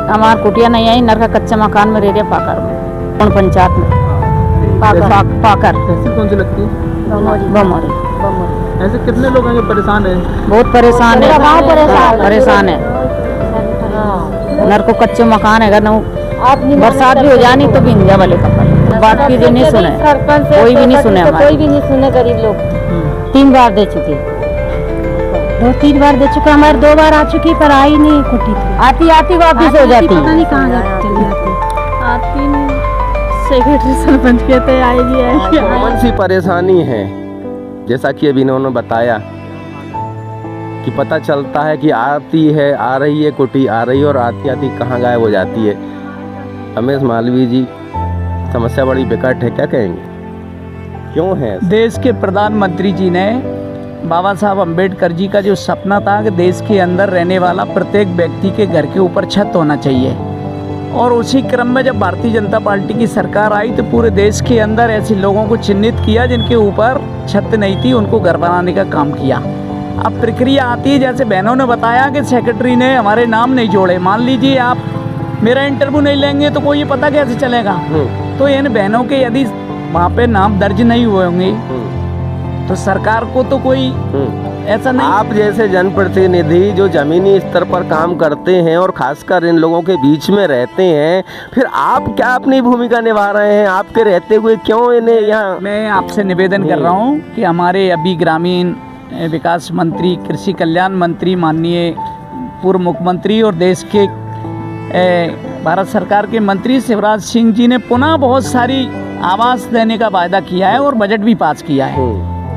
हमार कुटिया नहीं आई, नरका कच्चा मकान में रह रहे पाकर में, कौन पंचायत में पाकर। तहसील कौन सी लगती है? बमोरी। ऐसे कितने लोग हैं जो परेशान हैं? बहुत परेशान है, परेशान है। नरको कच्चे मकान है, अगर बरसात भी हो जानी तो भिंजा वाले कपड़े बात कीजिए, नहीं सुने, कोई भी नहीं सुने, कोई भी नहीं सुने। गरीब लोग 3 बार दे चुके, 2-3 बार दे चुके, हमारे 2 बार आ चुकी पर आई नहीं कुटी थी। आती आती वापिस हो जाती, पता नहीं कहाँ चली जाती। आती नहीं, सेक्रेटरी सरपंच कहते आएगी। कौन सी परेशानी है? जैसा कि अभी इन्होंने बताया कि पता चलता है कि आती है, आ रही है कुटी, आ रही है और आती आती कहाँ गायब हो जाती है। रमेश मालवीय जी, समस्या बड़ी विकट है, क्या कहेंगे, क्यों है? देश के प्रधानमंत्री जी ने बाबा साहब अम्बेडकर जी का जो सपना था कि देश के अंदर रहने वाला प्रत्येक व्यक्ति के घर के ऊपर छत होना चाहिए, और उसी क्रम में जब भारतीय जनता पार्टी की सरकार आई तो पूरे देश के अंदर ऐसे लोगों को चिन्हित किया जिनके ऊपर छत नहीं थी, उनको घर बनाने का काम किया। अब प्रक्रिया आती है, जैसे बहनों ने बताया कि सेक्रेटरी ने हमारे नाम नहीं जोड़े। मान लीजिए आप मेरा इंटरव्यू नहीं लेंगे तो कोई ये पता कैसे चलेगा? तो इन बहनों के यदि वहाँ पे नाम दर्ज नहीं हुए होंगे तो सरकार को तो कोई ऐसा नहीं। आप जैसे जनप्रतिनिधि जो जमीनी स्तर पर काम करते हैं और खासकर इन लोगों के बीच में रहते हैं, फिर आप क्या अपनी भूमिका निभा रहे हैं? आपके रहते हुए क्यों इन्हें यहाँ? मैं आपसे निवेदन कर रहा हूँ कि हमारे अभी ग्रामीण विकास मंत्री, कृषि कल्याण मंत्री, माननीय पूर्व मुख्यमंत्री और देश के भारत सरकार के मंत्री शिवराज सिंह जी ने पुनः बहुत सारी आवास देने का वायदा किया है और बजट भी पास किया है।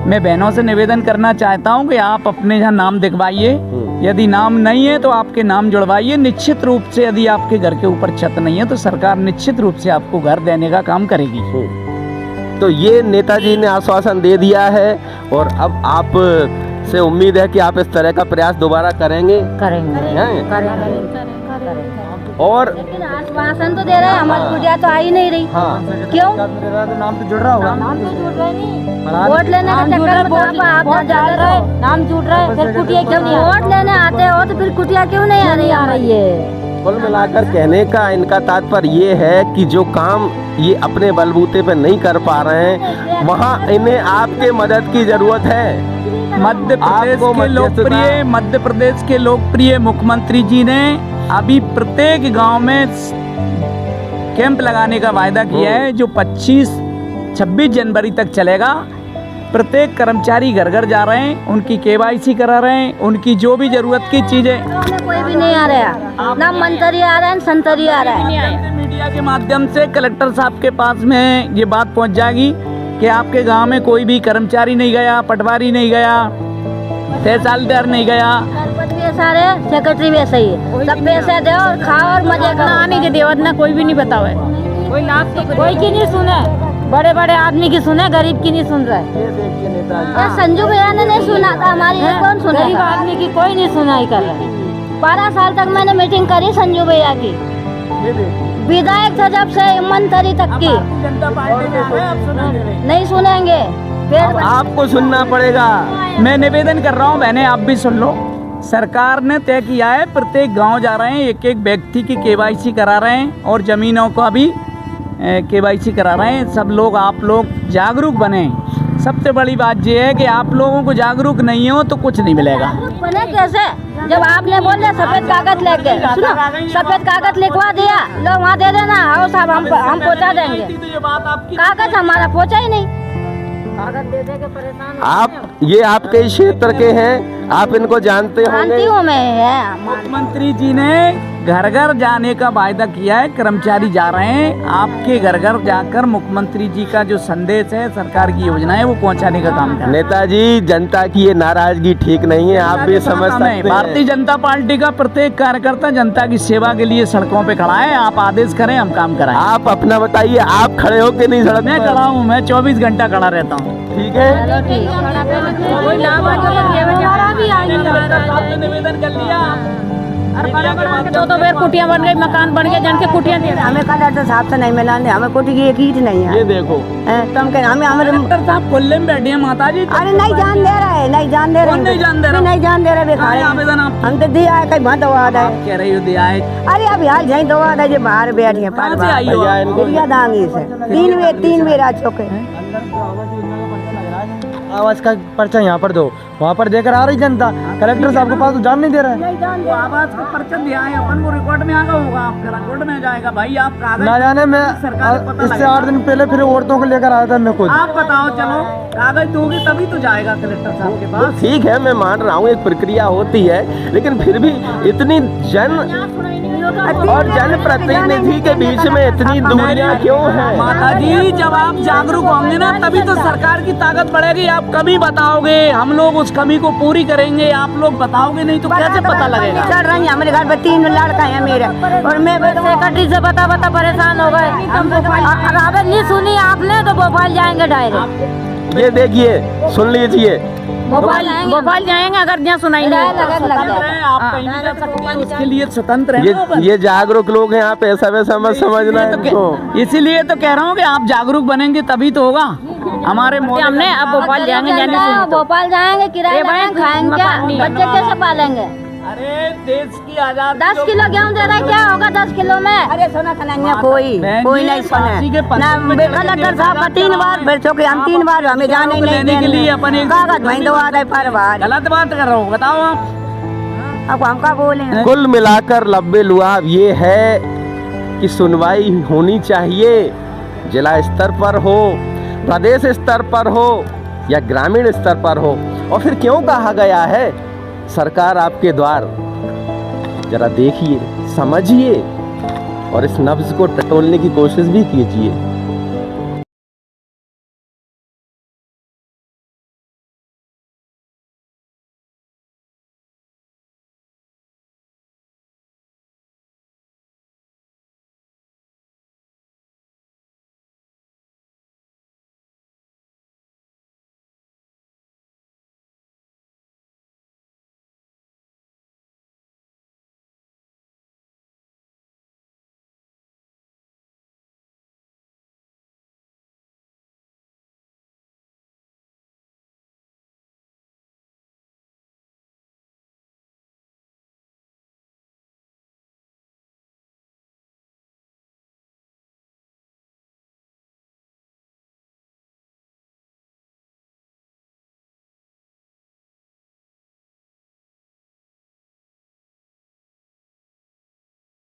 मैं बहनों से निवेदन करना चाहता हूं कि आप अपने यहाँ नाम दिखवाइए, यदि नाम नहीं है तो आपके नाम जुड़वाइए। निश्चित रूप से यदि आपके घर के ऊपर छत नहीं है तो सरकार निश्चित रूप से आपको घर देने का काम करेगी। तो ये नेताजी ने आश्वासन दे दिया है और अब आप से उम्मीद है कि आप इस तरह का प्रयास दोबारा करेंगे। और लेकिन आश्वासन तो दे रहे हैं, हमारी कुटिया तो आ ही नहीं रही। क्यों? नाम तो जुड़ रहा होगा। नाम तो जुड़ रहे नहीं, वोट लेने का चक्कर में आप जा रहे हो, नाम जुड़ रहे हैं, फिर कुटिया क्यों नहीं? वोट लेने आते हो तो फिर कुटिया क्यों नहीं आ रही है? कुल मिलाकर कहने का इनका तात्पर्य ये है कि जो काम ये अपने बलबूते पे नहीं कर पा रहे हैं, वहाँ इन्हें आपके मदद की जरूरत है। मध्य प्रदेश के लोकप्रिय मुख्यमंत्री जी ने अभी प्रत्येक गांव में कैंप लगाने का वायदा किया है जो 25-26 जनवरी तक चलेगा। प्रत्येक कर्मचारी घर घर जा रहे हैं, उनकी KYC करा रहे हैं, उनकी जो भी जरूरत की चीजें। कोई भी नहीं आ रहा, ना मंत्री आ रहा है, संतरी आ रहा है। मीडिया के माध्यम से कलेक्टर साहब के पास में ये बात पहुंच जाएगी कि आपके गांव में कोई भी कर्मचारी नहीं गया, पटवारी नहीं गया, तहसीलदार नहीं गया, सारे सेक्रेटरी भी ऐसे ही है, सब पैसे दो और खाओ और मजे करो। आने के देवत ना कोई भी नहीं बतावे, कोई लाभ तो कोई की नहीं सुने, बड़े बड़े आदमी की सुने, गरीब की नहीं सुन रहे। ये संजू भैया ने नहीं सुना था, हमारी ये कौन सुने? गरीब आदमी की कोई नहीं सुनाई कर रहा। 12 साल तक मैंने मीटिंग करी संजू भैया की, विधायक था जब से मंत्री तक की, नहीं सुनेंगे। फिर आपको सुनना पड़ेगा। मैं निवेदन कर रहा हूँ, बहने आप भी सुन लो। सरकार ने तय किया है, प्रत्येक गांव जा रहे हैं, एक एक व्यक्ति की KYC करा रहे हैं और जमीनों का भी KYC करा रहे हैं। सब लोग, आप लोग जागरूक बने। सबसे बड़ी बात ये है कि आप लोगों को जागरूक नहीं हो तो कुछ नहीं मिलेगा। बने कैसे? जब आपने बोले सफेद कागज लेके, सुनो, सफेद कागज लिखवा दिया, लोग वहाँ दे देना, आओ साहब हम पहुँचा देंगे। कागज हमारा पहुँचा ही नहीं। आप ये आपके क्षेत्र के हैं, आप इनको जानते होंगे। मुख्यमंत्री जी ने घर घर जाने का वायदा किया है, कर्मचारी जा रहे हैं। आपके घर घर जाकर मुख्यमंत्री जी का जो संदेश है, सरकार की योजना है, वो पहुंचाने का काम कर। नेताजी, जनता की ये नाराजगी ठीक नहीं है, आप भी समझ सकते हैं। भारतीय जनता पार्टी का प्रत्येक कार्यकर्ता जनता की सेवा के लिए सड़कों पे खड़ा है। आप आदेश करें, हम काम कराएं। आप अपना बताइए, आप खड़े हो कि नहीं सड़क? मैं खड़ा हूँ, मैं 24 घंटा खड़ा रहता हूँ। ठीक है, निवेदन कर लिया। दो बेर कुटियां बन गई, मकान बन गए, जन के कुटियां दे हमें कलेक्टर साहब से नहीं मिला, नहीं हमें कुटी की एक ईंट नहीं है। ये देखो तो हम कहें हमें डॉक्टर साहब खुले में बैठे हैं माता जी। अरे नहीं जान दे रहा है, नहीं जान दे रहे, कौन नहीं जान दे रहा? नहीं जान दे रहे बेकार। आवेदन आप हम तो दिया है, कहीं बहुत दवा है। कह रही हो दिया है। अरे अभी हाल जाए दवा है, जो बाहर बैठ गए कहाँ से आई हो आप? बिरिया दांगी से 3 बेर आ चुके। आवाज का पर्चा यहाँ पर दो, वहाँ पर देकर आ रही जनता, कलेक्टर साहब के पास तो जान नहीं दे रहा है। वो आवाज का पर्चा दिया है अपन, वो रिकॉर्ड में आगा होगा, आपका रिकॉर्ड में जाएगा भाई। आप कागज ना जाने मैं सरकार को पता इससे लगेगा। 8 दिन पहले फिर औरतों को लेकर आया था मैं खुद। आप बताओ, चलो कागज दोगे तभी तो जाएगा कलेक्टर साहब के पास। ठीक है, मैं मान रहा हूँ एक प्रक्रिया होती है, लेकिन फिर भी इतनी और जनप्रतिनिधि के बीच में इतनी दूरियां क्यों है? माता जी, जब आप जागरूक होंगे ना तभी तो सरकार की ताकत बढ़ेगी। आप कमी बताओगे, हम लोग उस कमी को पूरी करेंगे। आप लोग बताओगे नहीं तो कैसे पता लगेगा? चल रही है हमारे घर पे 3 लड़का है मेरा, और मैं सेक्रेटरी से बता परेशान हो गए। खबरें नहीं सुनी आपने तो भोपाल जाएंगे डायरेक्ट। ये देखिए, सुन लीजिए, भोपाल जाएंगे अगर यहाँ सुनाई नहीं। स्वतंत्र हैं, आप कहीं भी जा सकते हैं, उसके लिए स्वतंत्र है। ये जागरूक लोग हैं, आप ऐसा वैसा मत समझना है। इसीलिए तो कह रहा हूँ कि आप जागरूक बनेंगे तभी तो होगा। हमारे हमने अब भोपाल जाएंगे, जाने सुनी तो। भोपाल जाएंगे, किराया लगाएंगे, खाएंगे क्या? बच्चे कैसे पालेंगे? अरे देश की आजादी 10 किलो गेहूँ दे रहा है, क्या होगा 10 किलो में? अरे सुना था नहीं कोई नहीं सुना ना। कलेक्टर साहब का 3 बार फिर चुके, हम 3 बार हमें जाने नहीं लेने के लिए अपन एक कागज वहीं दवा दे पर बार। गलत बात कर रहा हूँ, बताओ आप। अब हम क्या बोले? कुल मिलाकर लब्बे लुआब ये है कि सुनवाई होनी चाहिए, जिला स्तर पर हो, प्रदेश स्तर पर हो या ग्रामीण स्तर पर हो। और फिर क्यों कहा गया है सरकार आपके द्वार? जरा देखिए, समझिए और इस नब्ज को टटोलने की कोशिश भी कीजिए।